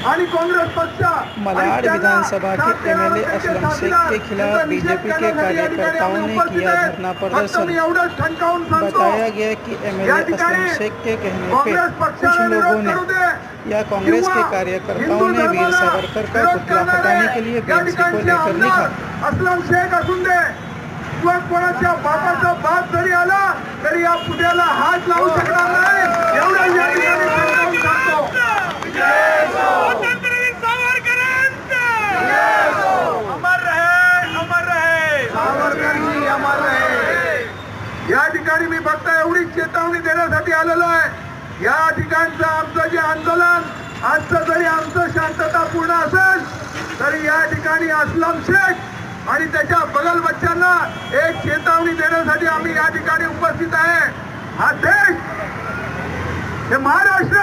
आणि कांग्रेस पक्ष मलाड विधानसभा के एमएलए असलम शेख के खिलाफ बीजेपी के कार्यकर्ताओं ने किया धरना प्रदर्शन। बताया गया कि एमएलए असलम शेख के कहने पर कुछ लोगों ने या कांग्रेस के कार्यकर्ताओं ने वीर सावरकर का पुतला हटाने के लिए बीएमसी को लेकर लिखा। असलम शेख असून दे किंवा कोणाच्या बापाचा बाप जरी आला तरी या पुतळ्याला हात लावू शकणार नाही, एवढं या ठिकाणी समजावून सांगतो। अमर रहे, अमर रहे सावरकर जी, अमर रहे। या ठिकाणी मी फक्त एवढीच चेतावणी देण्यासाठी आलेलो आहे। या ठिकाणचं आमचं जे आंदोलन आजचं जरी आमचं शांततापूर्ण असेल तरी या ठिकाणी असलम शेख आणि त्याच्या बगल बच्चांना एक चेतावणी देण्यासाठी आम्ही या ठिकाणी उपस्थित आहे। हा देश, हे महाराष्ट्र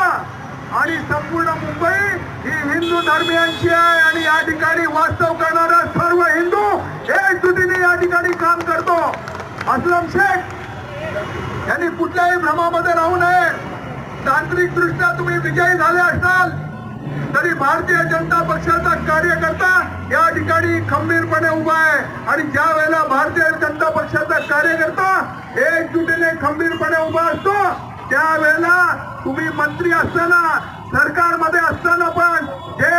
आणि संपूर्ण मुंबई ही हिंदू धर्मियांची आहे आणि या ठिकाणी वास्तव करणारा सर्व हिंदू एकजुटीने या ठिकाणी काम करतो। असलम शेख यांनी कुठल्याही भ्रमामध्ये राहू नये। तांत्रिक दृष्ट्या तुम्ही विजयी झाले असाल तरी भारतीय जनता पक्षाचा कार्यकर्ता या ठिकाणी खंबीरपणे उभा आहे आणि ज्या वेळेला भारतीय जनता पक्षाचा कार्यकर्ता एकजुटीने खंबीरपणे उभा असतो त्यावेळेला तुम्ही मंत्री असताना सरकारमध्ये असताना पण जे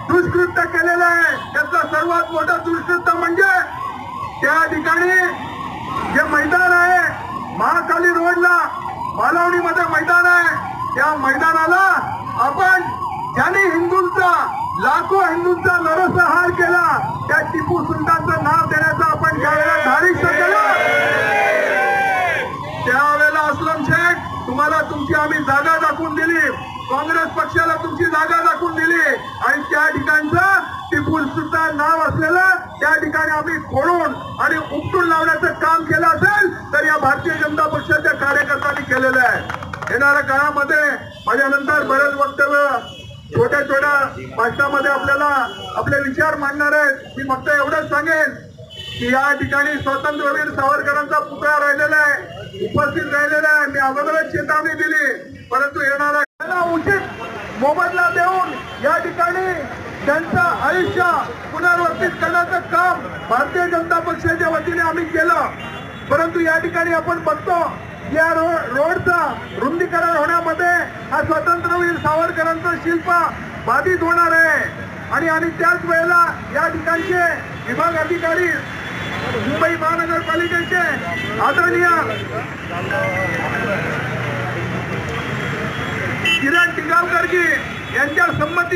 दुष्कृत्य केलेलं आहे त्याचा सर्वात मोठा दुष्कृत्य म्हणजे त्या ठिकाणी जे मैदान आहे महाकाली रोडला मालवणीमध्ये मैदान आहे, त्या मैदानाला आपण ज्यांनी हिंदूंचा लाखो हिंदूंचा नरसंहार केला त्या टिपू सुलतानचं नाव देण्याचा आपण ज्यावेळेला धारिष्ट केलं त्यावेळेला असलम शेख तुम्हाला तुमची आम्ही जागा दाखवून दिली, काँग्रेस पक्षाला तुमची जागा दाखवून दिली आणि त्या ठिकाणचं टिपू सुलतान नाव असलेलं त्या ठिकाणी आम्ही खोडून आणि उपटून लावण्याचं काम केलं असेल तर या भारतीय जनता पक्षाच्या कार्यकर्त्यांनी केलेलं आहे। येणाऱ्या काळामध्ये माझ्यानंतर बरेच वक्तव्य छोट्या छोट्या भाषणामध्ये आपल्याला आपले विचार मांडणार आहेत। मी फक्त एवढंच सांगेन की या ठिकाणी स्वातंत्र्यवीर सावरकरांचा पुतळा राहिलेला आहे, उपस्थित राहिलेला आहे। मी अगोदरच चेतावणी दिली, परंतु येणारा उचित मोबदला देऊन या ठिकाणी त्यांचं आयुष्य पुनर्वर्तित करण्याचं काम भारतीय जनता पक्षाच्या वतीने आम्ही केलं। परंतु या ठिकाणी आपण बघतो या रोडचं रुंदीकरण होण्यामध्ये हा स्वातंत्र्यवीर सावरकरांचं शिल्प बाधित होणार आहे आणि त्याच वेळेला या ठिकाणचे विभाग अधिकारी मुंबई महानगरपालिकेचे आदरणीय किरण टिगावकरजी यांच्या संमती